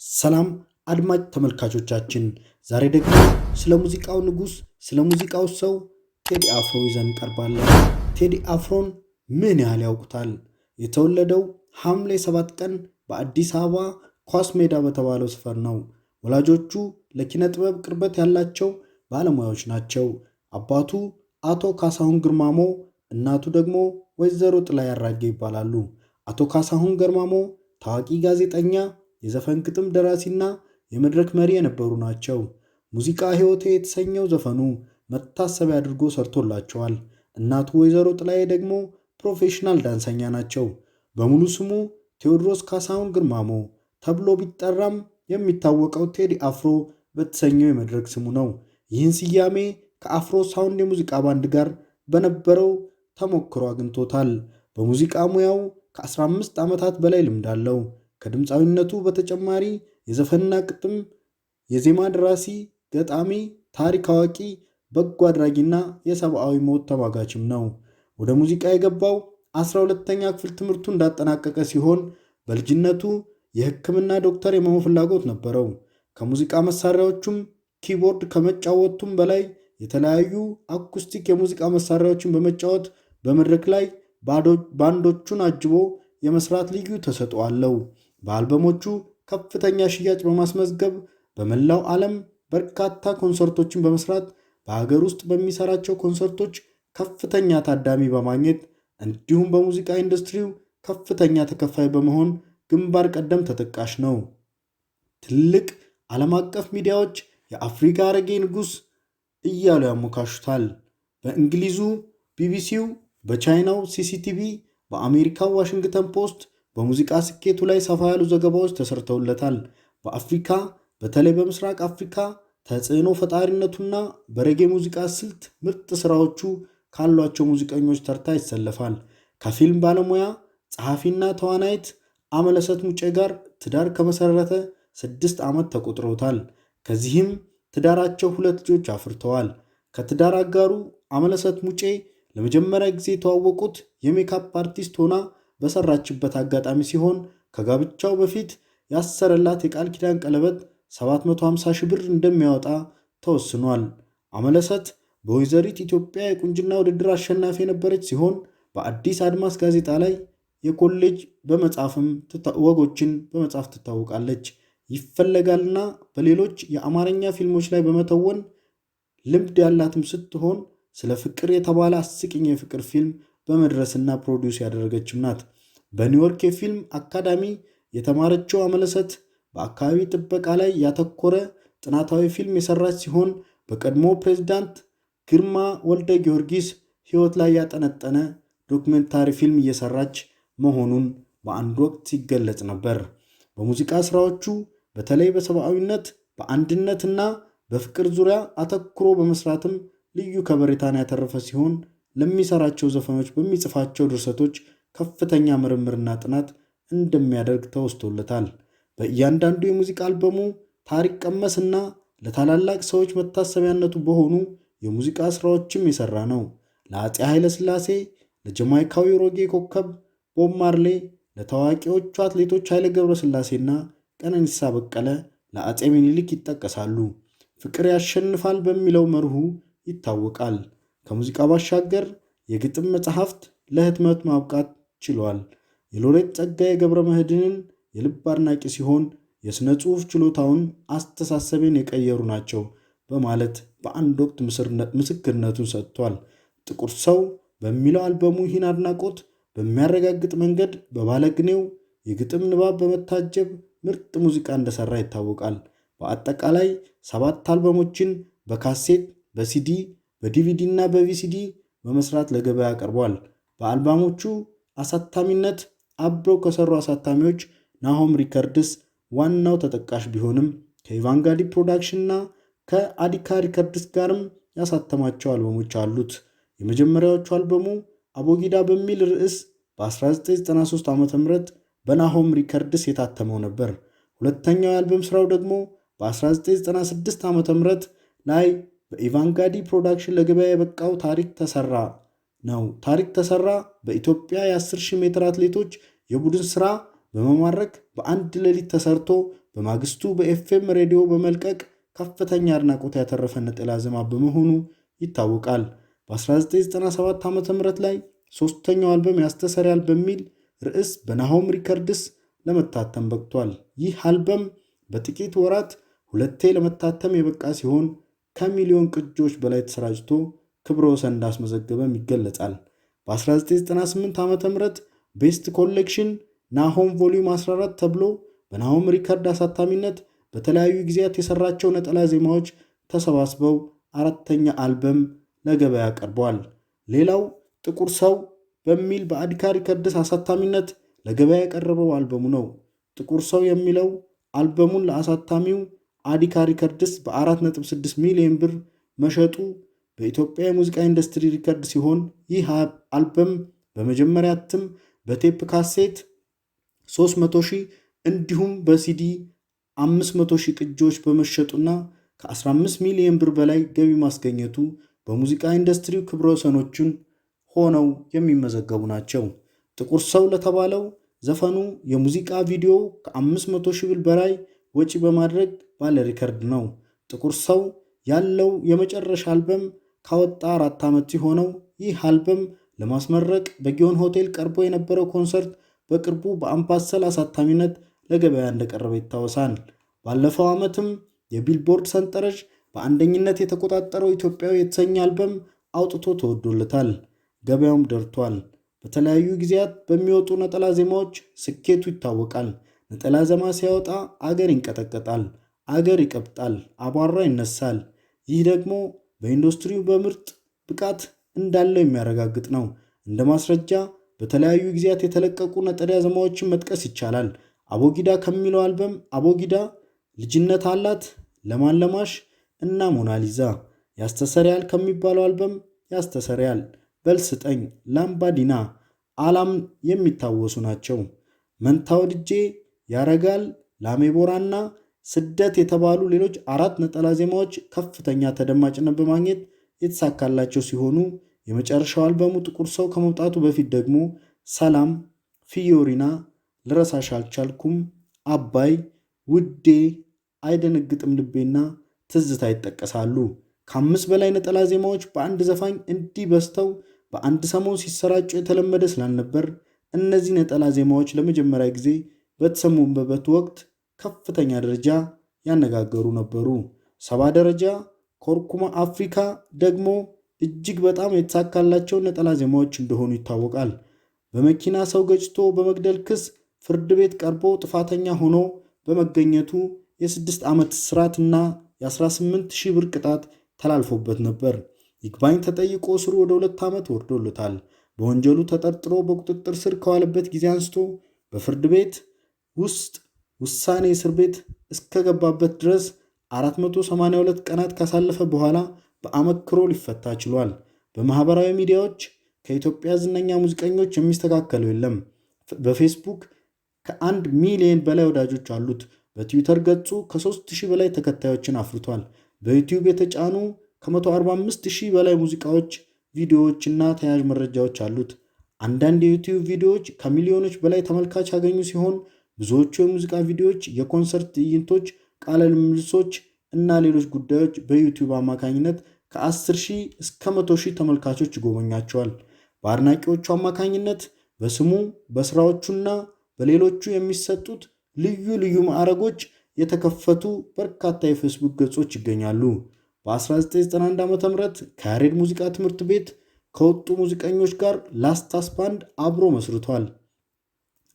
ሰላም አድማጭ ተመልካቾቻችን ዛሬ ደግሞ ስለ ሙዚቃው ንጉስ ስለ ሙዚቃው ሰው ቴዲ አፍሮ ይዘን ቀርባለን። ቴዲ አፍሮን ምን ያህል ያውቁታል? የተወለደው ሐምሌ 7 ቀን በአዲስ አበባ ኳስ ሜዳ በተባለው ስፍራ ነው። ወላጆቹ ለኪነ ጥበብ ቅርበት ያላቸው ባለሙያዎች ናቸው። አባቱ አቶ ካሳሁን ግርማሞ፣ እናቱ ደግሞ ወይዘሮ ጥላይ አራጌ ይባላሉ። አቶ ካሳሁን ግርማሞ ታዋቂ ጋዜጠኛ፣ የዘፈን ግጥም ደራሲና የመድረክ መሪ የነበሩ ናቸው። ሙዚቃ ህይወቴ የተሰኘው ዘፈኑ መታሰቢያ አድርጎ ሰርቶላቸዋል። እናቱ ወይዘሮ ጥላዬ ደግሞ ፕሮፌሽናል ዳንሰኛ ናቸው። በሙሉ ስሙ ቴዎድሮስ ካሳሁን ግርማሞ ተብሎ ቢጠራም የሚታወቀው ቴዲ አፍሮ በተሰኘው የመድረክ ስሙ ነው። ይህን ስያሜ ከአፍሮ ሳውንድ የሙዚቃ ባንድ ጋር በነበረው ተሞክሮ አግኝቶታል። በሙዚቃ ሙያው ከ15 ዓመታት በላይ ልምድ አለው። ከድምፃዊነቱ በተጨማሪ የዘፈንና ግጥም፣ የዜማ ደራሲ፣ ገጣሚ፣ ታሪክ አዋቂ፣ በጎ አድራጊና የሰብአዊ መብት ተሟጋችም ነው። ወደ ሙዚቃ የገባው 12ኛ ክፍል ትምህርቱ እንዳጠናቀቀ ሲሆን በልጅነቱ የሕክምና ዶክተር የመሆን ፍላጎት ነበረው። ከሙዚቃ መሳሪያዎቹም ኪቦርድ ከመጫወቱም በላይ የተለያዩ አኩስቲክ የሙዚቃ መሳሪያዎችን በመጫወት በመድረክ ላይ ባንዶቹን አጅቦ የመስራት ልዩ ተሰጥኦ አለው። በአልበሞቹ ከፍተኛ ሽያጭ በማስመዝገብ በመላው ዓለም በርካታ ኮንሰርቶችን በመስራት በሀገር ውስጥ በሚሰራቸው ኮንሰርቶች ከፍተኛ ታዳሚ በማግኘት እንዲሁም በሙዚቃ ኢንዱስትሪው ከፍተኛ ተከፋይ በመሆን ግንባር ቀደም ተጠቃሽ ነው። ትልቅ ዓለም አቀፍ ሚዲያዎች የአፍሪካ አረጌ ንጉስ እያሉ ያሞካሹታል። በእንግሊዙ ቢቢሲው፣ በቻይናው ሲሲቲቪ፣ በአሜሪካው ዋሽንግተን ፖስት በሙዚቃ ስኬቱ ላይ ሰፋ ያሉ ዘገባዎች ተሰርተውለታል። በአፍሪካ በተለይ በምስራቅ አፍሪካ ተጽዕኖ ፈጣሪነቱና በሬጌ ሙዚቃ ስልት ምርጥ ስራዎቹ ካሏቸው ሙዚቀኞች ተርታ ይሰለፋል። ከፊልም ባለሙያ ጸሐፊና ተዋናይት አመለሰት ሙጬ ጋር ትዳር ከመሰረተ 6 ዓመት ተቆጥሮታል። ከዚህም ትዳራቸው 2 ልጆች አፍርተዋል። ከትዳር አጋሩ አመለሰት ሙጬ ለመጀመሪያ ጊዜ የተዋወቁት የሜካፕ አርቲስት ሆና በሰራችበት አጋጣሚ ሲሆን ከጋብቻው በፊት ያሰረላት የቃል ኪዳን ቀለበት 750 ሺህ ብር እንደሚያወጣ ተወስኗል። አመለሰት በወይዘሪት ኢትዮጵያ የቁንጅና ውድድር አሸናፊ የነበረች ሲሆን በአዲስ አድማስ ጋዜጣ ላይ የኮሌጅ በመጻፍም ወጎችን በመጻፍ ትታወቃለች። ይፈለጋልና በሌሎች የአማርኛ ፊልሞች ላይ በመተወን ልምድ ያላትም ስትሆን ስለ ፍቅር የተባለ አስቂኝ የፍቅር ፊልም በመድረስና ፕሮዲውስ ያደረገችም ናት። በኒውዮርክ የፊልም አካዳሚ የተማረችው አመለሰት በአካባቢ ጥበቃ ላይ ያተኮረ ጥናታዊ ፊልም የሰራች ሲሆን በቀድሞ ፕሬዝዳንት ግርማ ወልደ ጊዮርጊስ ሕይወት ላይ ያጠነጠነ ዶክመንታሪ ፊልም እየሰራች መሆኑን በአንድ ወቅት ሲገለጽ ነበር። በሙዚቃ ስራዎቹ በተለይ በሰብአዊነት በአንድነትና በፍቅር ዙሪያ አተኩሮ በመስራትም ልዩ ከበሬታን ያተረፈ ሲሆን ለሚሰራቸው ዘፈኖች በሚጽፋቸው ድርሰቶች ከፍተኛ ምርምርና ጥናት እንደሚያደርግ ተወስቶለታል። በእያንዳንዱ የሙዚቃ አልበሙ ታሪክ ቀመስና ለታላላቅ ሰዎች መታሰቢያነቱ በሆኑ የሙዚቃ ስራዎችም የሰራ ነው። ለአፄ ኃይለ ሥላሴ፣ ለጀማይካዊ ሮጌ ኮከብ ቦብ ማርሌ፣ ለታዋቂዎቹ አትሌቶች ኃይለ ገብረስላሴና ቀነኒሳ በቀለ፣ ለአፄ ምኒልክ ይጠቀሳሉ። ፍቅር ያሸንፋል በሚለው መርሁ ይታወቃል። ከሙዚቃ ባሻገር የግጥም መጽሐፍት ለህትመት ማብቃት ችሏል። የሎሬት ጸጋዬ ገብረ መድኅንን የልብ አድናቂ ሲሆን የሥነ ጽሑፍ ችሎታውን አስተሳሰቤን የቀየሩ ናቸው በማለት በአንድ ወቅት ምስክርነቱን ሰጥቷል። ጥቁር ሰው በሚለው አልበሙ ይህን አድናቆት በሚያረጋግጥ መንገድ በባለግኔው የግጥም ንባብ በመታጀብ ምርጥ ሙዚቃ እንደሰራ ይታወቃል። በአጠቃላይ 7 አልበሞችን በካሴት፣ በሲዲ፣ በዲቪዲ እና በቪሲዲ በመስራት ለገበያ አቅርቧል። በአልበሞቹ አሳታሚነት አብረው ከሰሩ አሳታሚዎች ናሆም ሪከርድስ ዋናው ተጠቃሽ ቢሆንም ከኢቫንጋዲ ፕሮዳክሽን እና ከአዲካ ሪከርድስ ጋርም ያሳተማቸው አልበሞች አሉት። የመጀመሪያዎቹ አልበሙ አቦጊዳ በሚል ርዕስ በ1993 ዓ.ም በናሆም ሪከርድስ የታተመው ነበር። ሁለተኛው የአልበም ስራው ደግሞ በ1996 ዓ.ም ላይ በኢቫንጋዲ ፕሮዳክሽን ለገበያ የበቃው ታሪክ ተሰራ ነው። ታሪክ ተሰራ በኢትዮጵያ የ10,000 ሜትር አትሌቶች የቡድን ስራ በመማረክ በአንድ ሌሊት ተሰርቶ በማግስቱ በኤፍኤም ሬዲዮ በመልቀቅ ከፍተኛ አድናቆት ያተረፈ ነጠላ ዜማ በመሆኑ ይታወቃል። በ1997 ዓ.ም ላይ ሶስተኛው አልበም ያስተሰርያል በሚል ርዕስ በናሆም ሪከርድስ ለመታተም በቅቷል። ይህ አልበም በጥቂት ወራት ሁለቴ ለመታተም የበቃ ሲሆን ከሚሊዮን ቅጂዎች በላይ ተሰራጭቶ ክብረ ወሰን እንዳስመዘገበም ይገለጻል። በ1998 ዓ.ም ቤስት ኮሌክሽን ናሆም ቮሊዩም 14 ተብሎ በናሆም ሪከርድ አሳታሚነት በተለያዩ ጊዜያት የሰራቸው ነጠላ ዜማዎች ተሰባስበው አራተኛ አልበም ለገበያ ቀርቧል። ሌላው ጥቁር ሰው በሚል በአዲካ ሪከርድስ አሳታሚነት ለገበያ የቀረበው አልበሙ ነው። ጥቁር ሰው የሚለው አልበሙን ለአሳታሚው አዲካ ሪከርድስ በ4.6 ሚሊዮን ብር መሸጡ በኢትዮጵያ የሙዚቃ ኢንዱስትሪ ሪከርድ ሲሆን ይህ አልበም በመጀመሪያ እትም በቴፕ ካሴት 300,000 እንዲሁም በሲዲ 500,000 ቅጂዎች በመሸጡና ከ15 ሚሊዮን ብር በላይ ገቢ ማስገኘቱ በሙዚቃ ኢንዱስትሪው ክብረ ወሰኖችን ሆነው የሚመዘገቡ ናቸው። ጥቁር ሰው ለተባለው ዘፈኑ የሙዚቃ ቪዲዮ ከ500,000 ብር በላይ ወጪ በማድረግ ባለ ሪከርድ ነው። ጥቁር ሰው ያለው የመጨረሻ አልበም ካወጣ 4 ዓመት ሲሆነው ይህ አልበም ለማስመረቅ በጊዮን ሆቴል ቀርቦ የነበረው ኮንሰርት በቅርቡ በአምባሰል አሳታሚነት ለገበያ እንደቀረበ ይታወሳል። ባለፈው ዓመትም የቢልቦርድ ሰንጠረዥ በአንደኝነት የተቆጣጠረው ኢትዮጵያዊ የተሰኘ አልበም አውጥቶ ተወዶለታል። ገበያውም ደርቷል። በተለያዩ ጊዜያት በሚወጡ ነጠላ ዜማዎች ስኬቱ ይታወቃል። ነጠላ ዜማ ሲያወጣ አገር ይንቀጠቀጣል፣ አገር ይቀብጣል፣ አቧራ ይነሳል። ይህ ደግሞ በኢንዱስትሪው በምርጥ ብቃት እንዳለው የሚያረጋግጥ ነው። እንደ ማስረጃ በተለያዩ ጊዜያት የተለቀቁ ነጠላ ዜማዎችን መጥቀስ ይቻላል። አቦጊዳ ከሚለው አልበም አቦጊዳ፣ ልጅነት አላት፣ ለማለማሽ እና ሞናሊዛ። ያስተሰርያል ከሚባለው አልበም ያስተሰርያል፣ በልስጠኝ፣ ላምባዲና፣ አላም የሚታወሱ ናቸው። መንታ ወድጄ፣ ያረጋል፣ ላሜቦራና ስደት የተባሉ ሌሎች 4 ነጠላ ዜማዎች ከፍተኛ ተደማጭነት በማግኘት የተሳካላቸው ሲሆኑ የመጨረሻው አልበሙ ጥቁር ሰው ከመውጣቱ በፊት ደግሞ ሰላም፣ ፊዮሪና፣ ልረሳሽ አልቻልኩም፣ አባይ፣ ውዴ፣ አይደነግጥም ልቤና ትዝታ ይጠቀሳሉ። ከ5 በላይ ነጠላ ዜማዎች በአንድ ዘፋኝ እንዲህ በዝተው በአንድ ሰሞን ሲሰራጩ የተለመደ ስላልነበር እነዚህ ነጠላ ዜማዎች ለመጀመሪያ ጊዜ በተሰሙበት ወቅት ከፍተኛ ደረጃ ያነጋገሩ ነበሩ። 70 ደረጃ ኮርኩማ አፍሪካ ደግሞ እጅግ በጣም የተሳካላቸው ነጠላ ዜማዎች እንደሆኑ ይታወቃል። በመኪና ሰው ገጭቶ በመግደል ክስ ፍርድ ቤት ቀርቦ ጥፋተኛ ሆኖ በመገኘቱ የ6 ዓመት እስራትና የ18,000 ብር ቅጣት ተላልፎበት ነበር። ይግባኝ ተጠይቆ እስሩ ወደ 2 ዓመት ወርዶለታል። በወንጀሉ ተጠርጥሮ በቁጥጥር ስር ከዋለበት ጊዜ አንስቶ በፍርድ ቤት ውስጥ ውሳኔ እስር ቤት እስከገባበት ድረስ 482 ቀናት ካሳለፈ በኋላ በአመክሮ ሊፈታ ችሏል። በማህበራዊ ሚዲያዎች ከኢትዮጵያ ዝነኛ ሙዚቀኞች የሚስተካከለው የለም። በፌስቡክ ከ1 ሚሊዮን በላይ ወዳጆች አሉት። በትዊተር ገጹ ከ3,000 በላይ ተከታዮችን አፍርቷል። በዩቲዩብ የተጫኑ ከ145,000 በላይ ሙዚቃዎች፣ ቪዲዮዎች እና ተያያዥ መረጃዎች አሉት። አንዳንድ የዩቲዩብ ቪዲዮዎች ከሚሊዮኖች በላይ ተመልካች ያገኙ ሲሆን ብዙዎቹ የሙዚቃ ቪዲዮዎች፣ የኮንሰርት ትዕይንቶች፣ ቃለ ምልልሶች እና ሌሎች ጉዳዮች በዩቲዩብ አማካኝነት ከ10,000 እስከ 100,000 ተመልካቾች ይጎበኛቸዋል። በአድናቂዎቹ አማካኝነት በስሙ በስራዎቹና በሌሎቹ የሚሰጡት ልዩ ልዩ ማዕረጎች የተከፈቱ በርካታ የፌስቡክ ገጾች ይገኛሉ። በ1991 ዓ.ም ከያሬድ ሙዚቃ ትምህርት ቤት ከወጡ ሙዚቀኞች ጋር ላስታስ ባንድ አብሮ መስርቷል።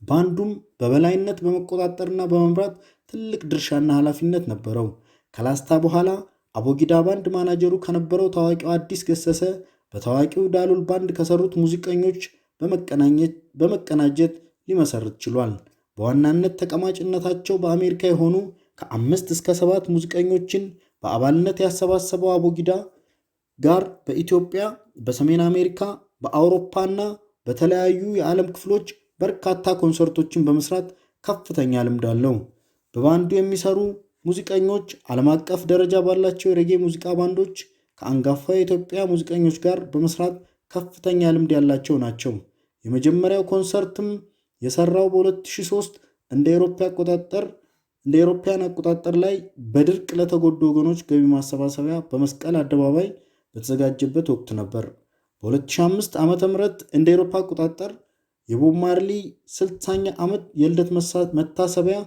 ባንዱም በበላይነት በመቆጣጠርና በመምራት ትልቅ ድርሻና ኃላፊነት ነበረው። ከላስታ በኋላ አቦጊዳ ባንድ ማናጀሩ ከነበረው ታዋቂው አዲስ ገሰሰ በታዋቂው ዳሎል ባንድ ከሰሩት ሙዚቀኞች በመቀናጀት ሊመሰርት ችሏል። በዋናነት ተቀማጭነታቸው በአሜሪካ የሆኑ ከ5 እስከ 7 ሙዚቀኞችን በአባልነት ያሰባሰበው አቦጊዳ ጋር በኢትዮጵያ፣ በሰሜን አሜሪካ፣ በአውሮፓና በተለያዩ የዓለም ክፍሎች በርካታ ኮንሰርቶችን በመስራት ከፍተኛ ልምድ አለው። በባንዱ የሚሰሩ ሙዚቀኞች ዓለም አቀፍ ደረጃ ባላቸው የሬጌ ሙዚቃ ባንዶች ከአንጋፋ የኢትዮጵያ ሙዚቀኞች ጋር በመስራት ከፍተኛ ልምድ ያላቸው ናቸው። የመጀመሪያው ኮንሰርትም የሰራው በ2003 እንደ አውሮፓ አቆጣጠር እንደ አውሮፓውያን አቆጣጠር ላይ በድርቅ ለተጎዱ ወገኖች ገቢ ማሰባሰቢያ በመስቀል አደባባይ በተዘጋጀበት ወቅት ነበር። በ2005 ዓመተ ምህረት እንደ አውሮፓ አቆጣጠር የቦብ ማርሊ 60ኛ ዓመት የልደት መታሰቢያ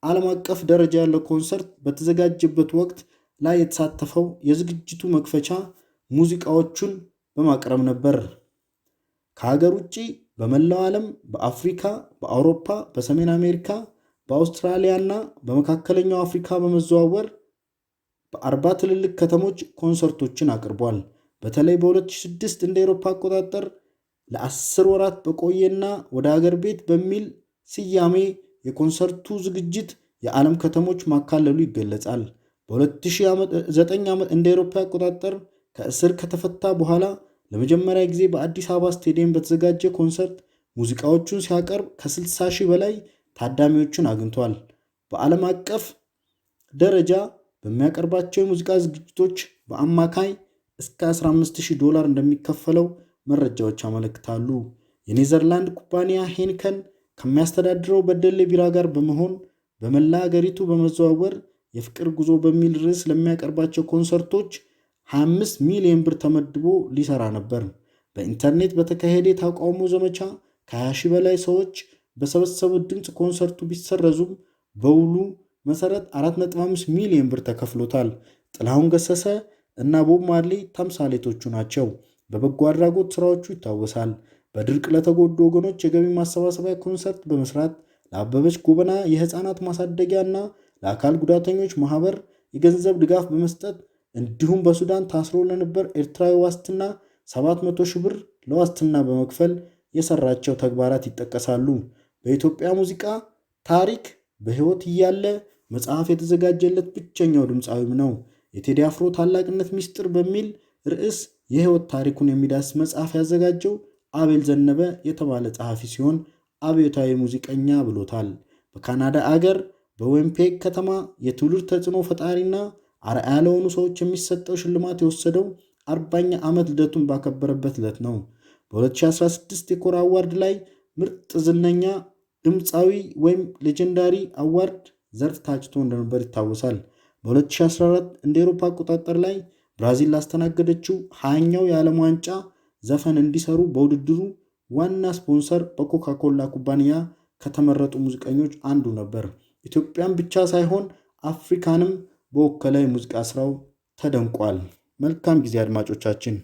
ዓለም አቀፍ ደረጃ ያለው ኮንሰርት በተዘጋጀበት ወቅት ላይ የተሳተፈው የዝግጅቱ መክፈቻ ሙዚቃዎቹን በማቅረብ ነበር። ከሀገር ውጪ በመላው ዓለም በአፍሪካ፣ በአውሮፓ፣ በሰሜን አሜሪካ፣ በአውስትራሊያ እና በመካከለኛው አፍሪካ በመዘዋወር በ40 ትልልቅ ከተሞች ኮንሰርቶችን አቅርቧል። በተለይ በ2006 እንደ አውሮፓ አቆጣጠር ለ10 ወራት በቆየና ወደ ሀገር ቤት በሚል ስያሜ የኮንሰርቱ ዝግጅት የዓለም ከተሞች ማካለሉ ይገለጻል። በ2009 እንደ አውሮፓ አቆጣጠር ከእስር ከተፈታ በኋላ ለመጀመሪያ ጊዜ በአዲስ አበባ ስቴዲየም በተዘጋጀ ኮንሰርት ሙዚቃዎቹን ሲያቀርብ ከ60 ሺህ በላይ ታዳሚዎችን አግኝቷል። በዓለም አቀፍ ደረጃ በሚያቀርባቸው የሙዚቃ ዝግጅቶች በአማካይ እስከ $15,000 እንደሚከፈለው መረጃዎች ያመለክታሉ። የኔዘርላንድ ኩባንያ ሄንከን ከሚያስተዳድረው በደሌ ቢራ ጋር በመሆን በመላ አገሪቱ በመዘዋወር የፍቅር ጉዞ በሚል ርዕስ ለሚያቀርባቸው ኮንሰርቶች 25 ሚሊዮን ብር ተመድቦ ሊሰራ ነበር። በኢንተርኔት በተካሄደ የተቃውሞ ዘመቻ ከ20 ሺህ በላይ ሰዎች በሰበሰቡት ድምፅ ኮንሰርቱ ቢሰረዙም በውሉ መሰረት 4.5 ሚሊዮን ብር ተከፍሎታል። ጥላሁን ገሰሰ እና ቦብ ማርሊ ተምሳሌቶቹ ናቸው። በበጎ አድራጎት ስራዎቹ ይታወሳል። በድርቅ ለተጎዱ ወገኖች የገቢ ማሰባሰቢያ ኮንሰርት በመስራት ለአበበች ጎበና የህፃናት ማሳደጊያ እና ለአካል ጉዳተኞች ማህበር የገንዘብ ድጋፍ በመስጠት እንዲሁም በሱዳን ታስሮ ለነበር ኤርትራዊ ዋስትና 700 ሺህ ብር ለዋስትና በመክፈል የሰራቸው ተግባራት ይጠቀሳሉ። በኢትዮጵያ ሙዚቃ ታሪክ በህይወት እያለ መጽሐፍ የተዘጋጀለት ብቸኛው ድምፃዊም ነው። የቴዲ አፍሮ ታላቅነት ሚስጥር በሚል ርዕስ የህይወት ታሪኩን የሚዳስስ መጽሐፍ ያዘጋጀው አቤል ዘነበ የተባለ ጸሐፊ ሲሆን አብዮታዊ ሙዚቀኛ ብሎታል። በካናዳ አገር በዊኒፔግ ከተማ የትውልድ ተጽዕኖ ፈጣሪና አርአያ ለሆኑ ሰዎች የሚሰጠው ሽልማት የወሰደው 40ኛ ዓመት ልደቱን ባከበረበት ዕለት ነው። በ2016 የኮራ አዋርድ ላይ ምርጥ ዝነኛ ድምፃዊ ወይም ሌጀንዳሪ አዋርድ ዘርፍ ታጭቶ እንደነበር ይታወሳል። በ2014 እንደ አውሮፓ አቆጣጠር ላይ ብራዚል ላስተናገደችው 20ኛው የዓለም ዋንጫ ዘፈን እንዲሰሩ በውድድሩ ዋና ስፖንሰር በኮካ ኮላ ኩባንያ ከተመረጡ ሙዚቀኞች አንዱ ነበር። ኢትዮጵያን ብቻ ሳይሆን አፍሪካንም በወከለ የሙዚቃ ስራው ተደንቋል። መልካም ጊዜ አድማጮቻችን።